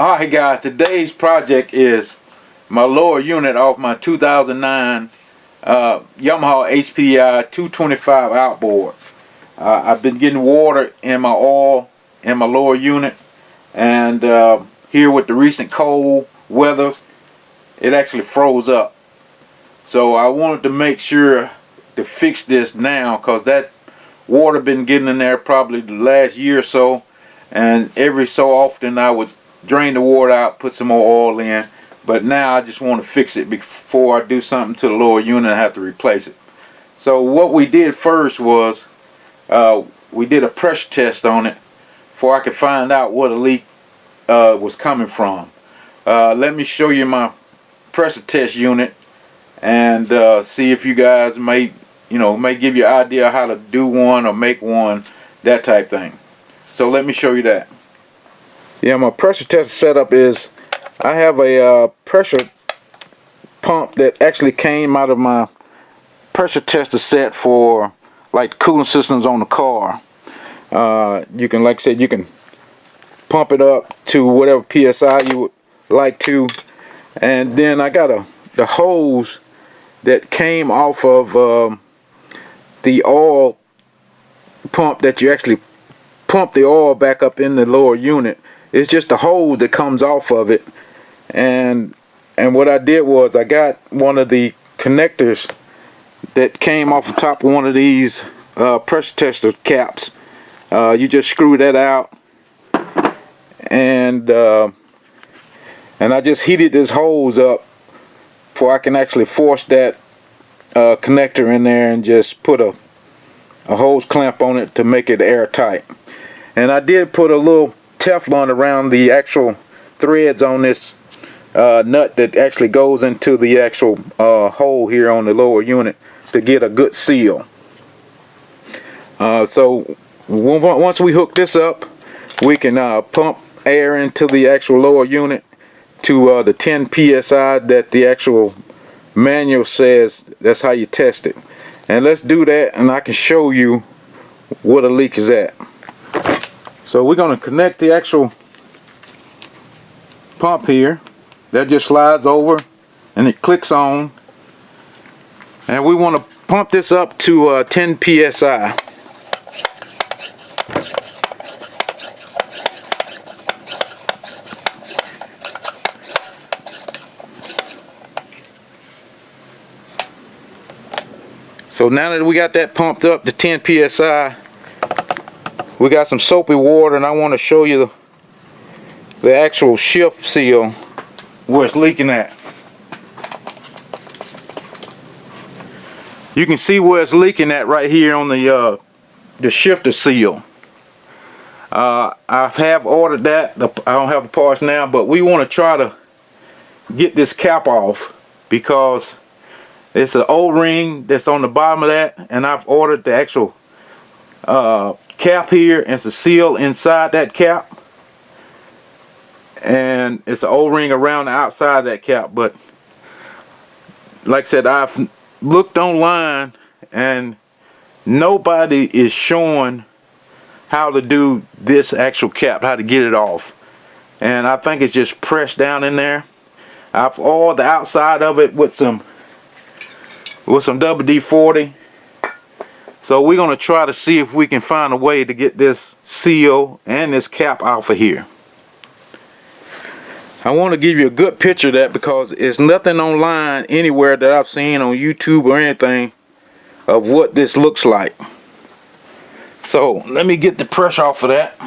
Alright guys, today's project is my lower unit off my 2009 Yamaha HPDI 225 outboard. I've been getting water in my oil in my lower unit, and here with the recent cold weather, it actually froze up. So I wanted to make sure to fix this now, because that water been getting in there probably the last year or so, and every so often I would drain the water out, put some more oil in, but now I just want to fix it before I do something to the lower unit and have to replace it. So what we did first was we did a pressure test on it before I could find out what a leak was coming from. Let me show you my pressure test unit and see if you guys may give you an idea how to do one or make one, that type thing. So let me show you that. Yeah, my pressure test setup is, I have a pressure pump that actually came out of my pressure tester set for like cooling systems on the car. You can, like I said, you can pump it up to whatever PSI you would like to, and then I got the hose that came off of the oil pump that you actually pump the oil back up in the lower unit. It's just a hose that comes off of it, and what I did was I got one of the connectors that came off the top of one of these pressure tester caps. You just screw that out, and I just heated this hose up before I can actually force that connector in there and just put a hose clamp on it to make it airtight. And I did put a little Teflon around the actual threads on this nut that actually goes into the actual hole here on the lower unit to get a good seal. So once we hook this up, we can pump air into the actual lower unit to the 10 psi that the actual manual says that's how you test it. And let's do that, and I can show you where the leak is at. So we're going to connect the actual pump here. That just slides over and it clicks on, and we want to pump this up to 10 psi. So now that we got that pumped up to 10 psi, we got some soapy water, and I want to show you the actual shift seal where it's leaking at. You can see where it's leaking at right here on the shifter seal. I have ordered that. I don't have the parts now, but we want to try to get this cap off, because it's an O-ring that's on the bottom of that, and I've ordered the actual cap here, and it's a seal inside that cap, and it's an O-ring around the outside of that cap. But like I said, I've looked online and nobody is showing how to do this actual cap, how to get it off, and I think it's just pressed down in there. I've oiled the outside of it with some WD-40. So we're going to try to see if we can find a way to get this seal and this cap off of here. I want to give you a good picture of that, because it's nothing online anywhere that I've seen on YouTube or anything of what this looks like. So let me get the pressure off of that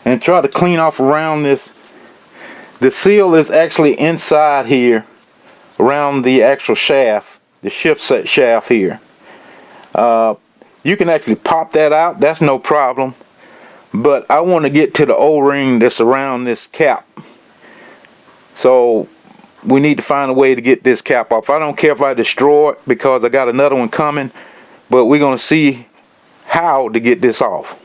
and try to clean off around this. The seal is actually inside here around the actual shaft, the shift set shaft here. You can actually pop that out, that's no problem, but I want to get to the O-ring that's around this cap. So we need to find a way to get this cap off. I don't care if I destroy it, because I got another one coming, but we're going to see how to get this off.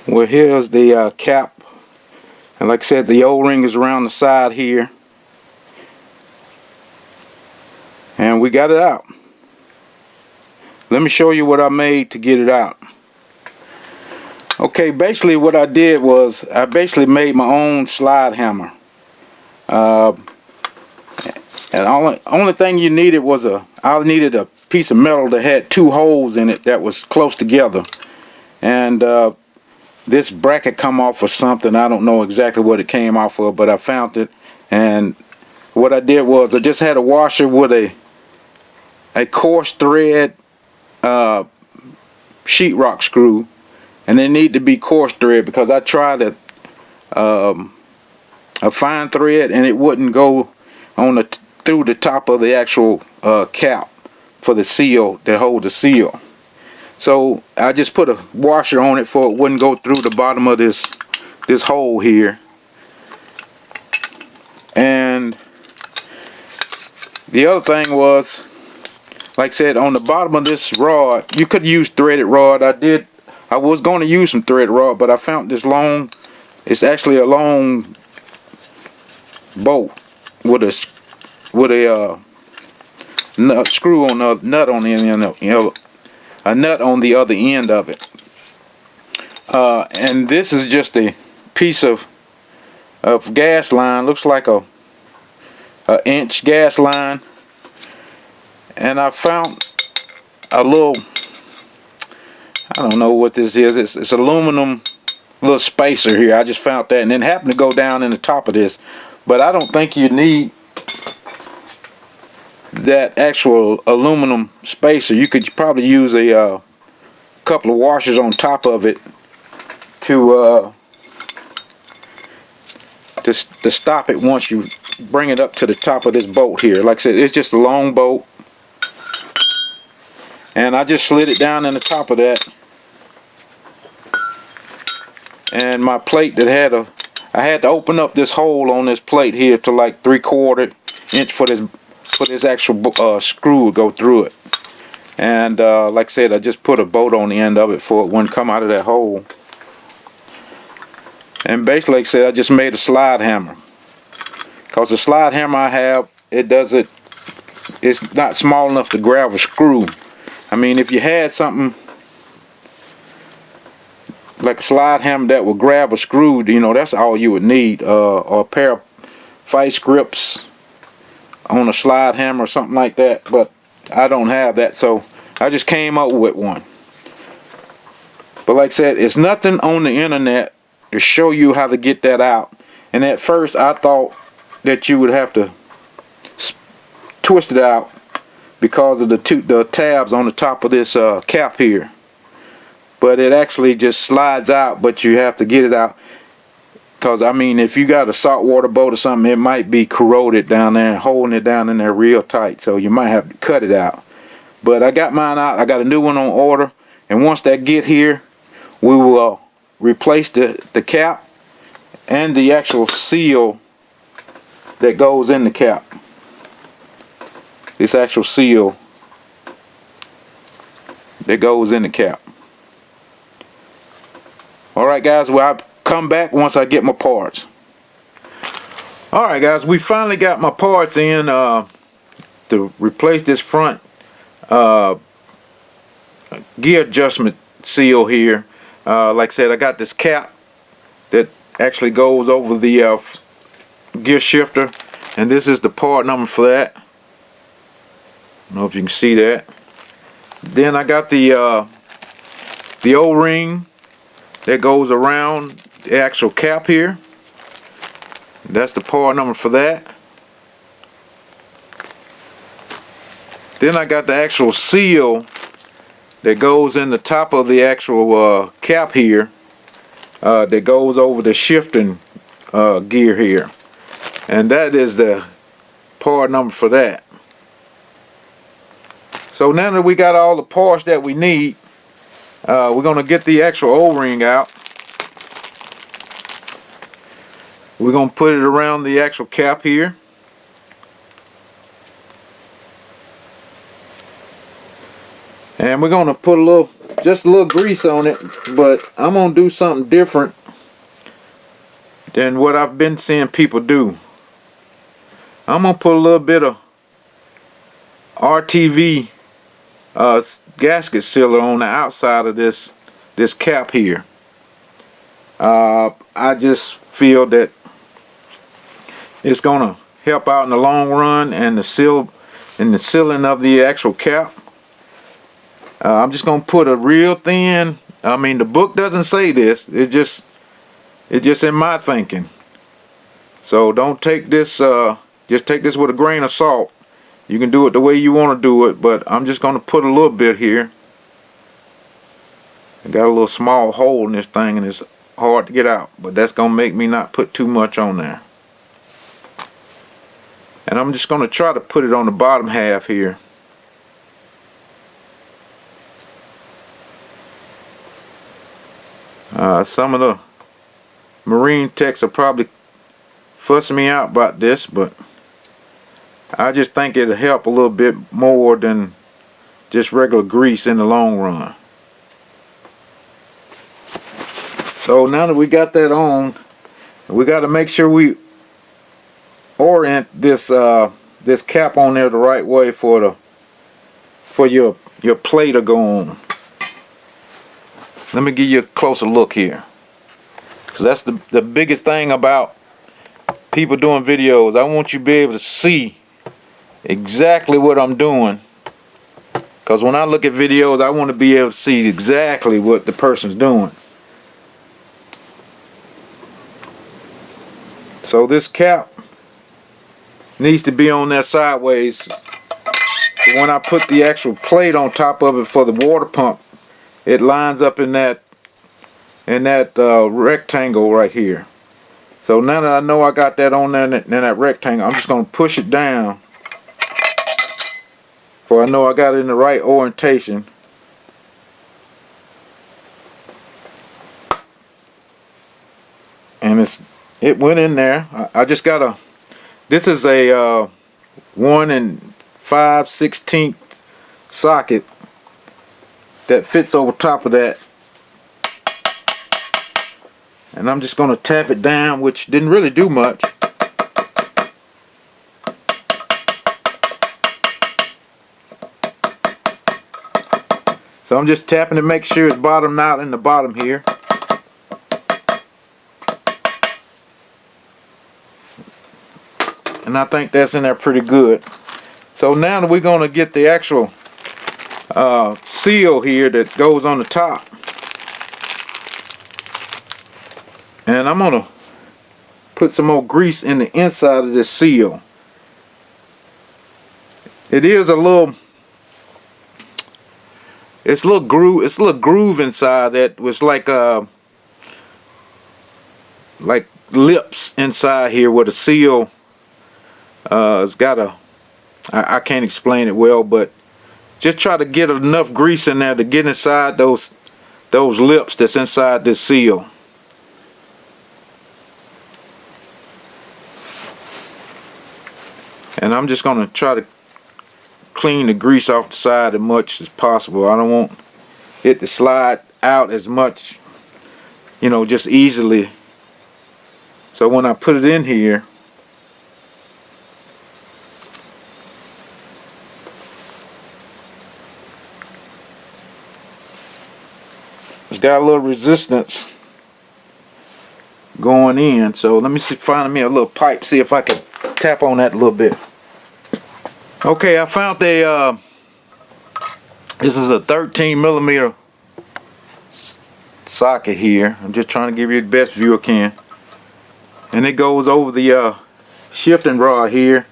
Well, here's the cap, and like I said, the O-ring is around the side here, and we got it out. Let me show you what I made to get it out. Okay, basically what I did was I basically made my own slide hammer. And only thing you needed was I needed a piece of metal that had two holes in it that was close together, and this bracket come off of something. I don't know exactly what it came off of, but I found it. And what I did was I just had a washer with a coarse thread sheetrock screw, and they need to be coarse thread because I tried a fine thread and it wouldn't go on through the top of the actual cap for the seal to hold the seal. So I just put a washer on it so it wouldn't go through the bottom of this hole here. And the other thing was, like I said, on the bottom of this rod, you could use threaded rod. I was going to use some threaded rod, but I found this long, it's actually a long bolt with a screw on the nut on the end, a nut on the other end of it. And this is just a piece of gas line. Looks like a inch gas line. And I found a little, I don't know what this is. It's aluminum little spacer here. I just found that, and then happened to go down in the top of this. But I don't think you need that actual aluminum spacer. You could probably use a couple of washers on top of it to stop it once you bring it up to the top of this bolt here. Like I said, it's just a long bolt, and I just slid it down in the top of that. And my plate that I had to open up this hole on this plate here to like 3/4 inch for this actual screw to go through it. And like I said, I just put a bolt on the end of it so it wouldn't come out of that hole. And basically, like I said, I just made a slide hammer, because the slide hammer I have, it's not small enough to grab a screw. I mean, if you had something like a slide hammer that would grab a screw, you know, that's all you would need, or a pair of vice grips on a slide hammer or something like that. But I don't have that, so I just came up with one. But like I said, it's nothing on the internet to show you how to get that out. And at first I thought that you would have to twist it out because of the tabs on the top of this cap here. But it actually just slides out, but you have to get it out. Because, I mean, if you got a saltwater boat or something, it might be corroded down there and holding it down in there real tight. So you might have to cut it out. But I got mine out. I got a new one on order. And once that get here, we will replace the cap and the actual seal that goes in the cap. This actual seal that goes in the cap. Alright guys, well, I'll come back once I get my parts. Alright guys, we finally got my parts in to replace this front gear adjustment seal here. Like I said, I got this cap that actually goes over the gear shifter, and this is the part number for that. I don't know if you can see that. Then I got the O-ring that goes around the actual cap here. That's the part number for that. Then I got the actual seal that goes in the top of the actual cap here, that goes over the shifting gear here, and that is the part number for that. So now that we got all the parts that we need, we're going to get the actual O-ring out. We're going to put it around the actual cap here. And we're going to put a little just a little grease on it, but I'm gonna do something different than what I've been seeing people do. I'm gonna put a little bit of RTV gasket sealer on the outside of this cap here. I just feel that it's gonna help out in the long run, and the sealing of the actual cap. I'm just gonna put a real thin. I mean, the book doesn't say this. It's just in my thinking. So don't take this. Just take this with a grain of salt. You can do it the way you want to do it, but I'm just gonna put a little bit here. I got a little small hole in this thing, and it's hard to get out, but that's gonna make me not put too much on there. And I'm just gonna try to put it on the bottom half here. Some of the marine techs are probably fussing me out about this, but I just think it'll help a little bit more than just regular grease in the long run. So now that we got that on, we got to make sure we orient this this cap on there the right way for your plate to go on. Let me give you a closer look here, because that's the biggest thing about people doing videos. I want you to be able to see exactly what I'm doing, because when I look at videos, I want to be able to see exactly what the person's doing. So this cap needs to be on there sideways. So when I put the actual plate on top of it for the water pump, it lines up in that rectangle right here. So now that I know I got that on there in that rectangle, I'm just going to push it down, for I know I got it in the right orientation. And it went in there. I just got a, this is a 1 5/16 socket that fits over top of that, and I'm just going to tap it down, which didn't really do much. So I'm just tapping to make sure it's bottomed out in the bottom here. And I think that's in there pretty good. So now that we're going to get the actual seal here that goes on the top, and I'm going to put some more grease in the inside of this seal. It is a little, it's a little groove inside that was like lips inside here where the seal it's got a, I can't explain it well, but just try to get enough grease in there to get inside those lips that's inside this seal. And I'm just going to try to clean the grease off the side as much as possible. I don't want it to slide out as much, you know, just easily. So when I put it in here, it's got a little resistance going in. So let me see, find me a little pipe, see if I can tap on that a little bit. Okay, I found this is a 13mm socket here. I'm just trying to give you the best view I can. And it goes over the shifting rod here,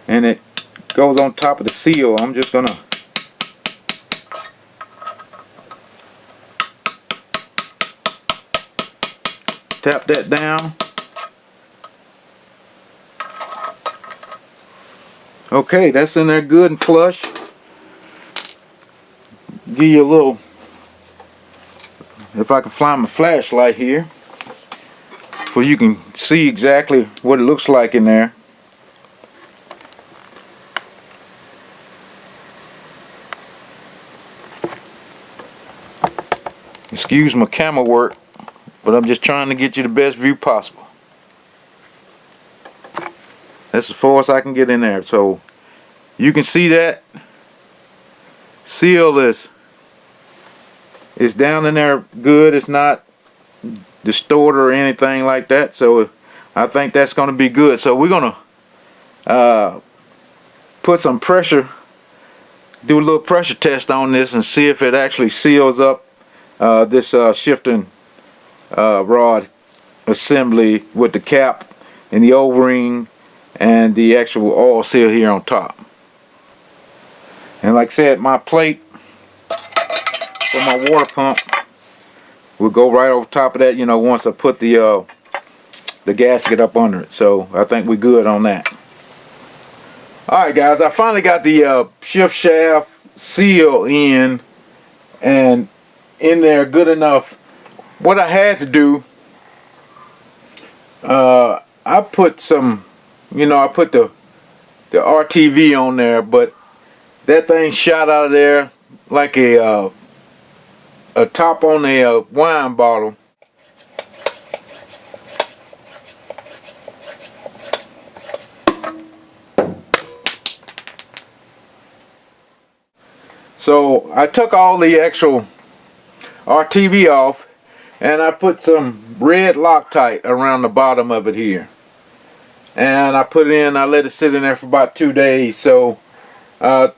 and it goes on top of the seal. I'm just gonna tap that down. Okay, that's in there good and flush. Give you a little, if I can find my flashlight here, so you can see exactly what it looks like in there. Excuse my camera work, but I'm just trying to get you the best view possible. That's as far as I can get in there. So you can see that seal is down in there good. It's not distorted or anything like that. So I think that's going to be good. So we're going to put some pressure, do a little pressure test on this and see if it actually seals up this shifting rod assembly with the cap and the O-ring and the actual oil seal here on top. And like I said, my plate for my water pump will go right over top of that, you know, once I put the gasket up under it. So I think we're good on that. Alright guys, I finally got the shift shaft seal in there good enough. What I had to do, I put some, you know, I put the RTV on there, but that thing shot out of there like a top on a wine bottle. So I took all the actual RTV off and I put some red Loctite around the bottom of it here. And I put it in, I let it sit in there for about 2 days. So like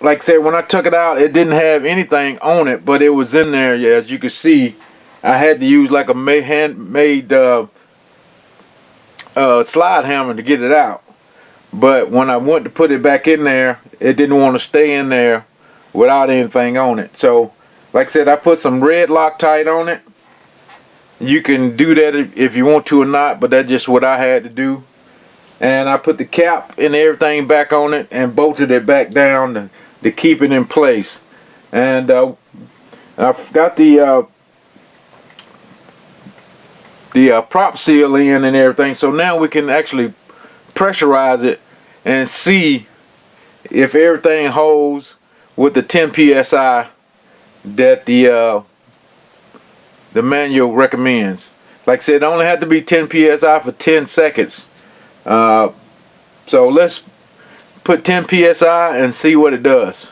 I said, when I took it out, it didn't have anything on it, but it was in there. Yeah, as you can see, I had to use like a handmade slide hammer to get it out. But when I went to put it back in there, it didn't want to stay in there without anything on it. So like I said, I put some red Loctite on it. You can do that if you want to or not, but that's just what I had to do. And I put the cap and everything back on it and bolted it back down to keep it in place. And I've got the prop seal in and everything, so now we can actually pressurize it and see if everything holds with the 10 psi that the manual recommends. Like I said, it only had to be 10 psi for 10 seconds. So let's put 10 psi and see what it does.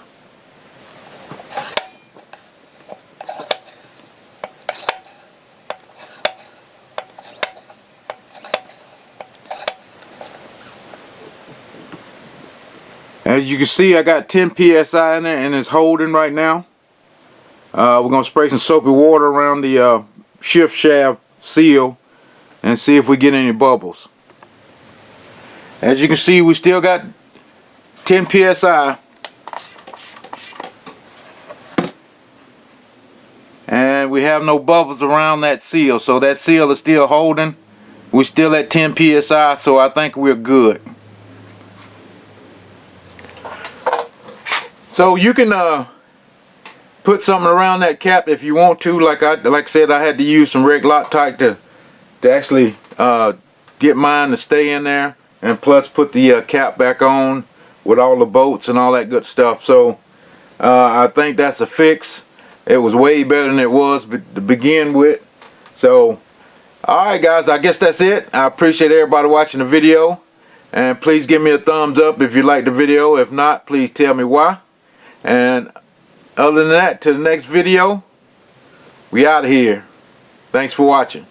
As you can see, I got 10 psi in there and it's holding right now. We're going to spray some soapy water around the shift shaft seal and see if we get any bubbles. As you can see, we still got 10 psi. And we have no bubbles around that seal. So that seal is still holding. We're still at 10 psi, so I think we're good. So you can put something around that cap if you want to. Like I said, I had to use some red Loctite to actually get mine to stay in there, and plus put the cap back on with all the bolts and all that good stuff. So I think that's a fix. It was way better than it was to begin with. So alright guys, I guess that's it. I appreciate everybody watching the video, and please give me a thumbs up if you like the video. If not, please tell me why. And other than that, to the next video, we out of here. Thanks for watching.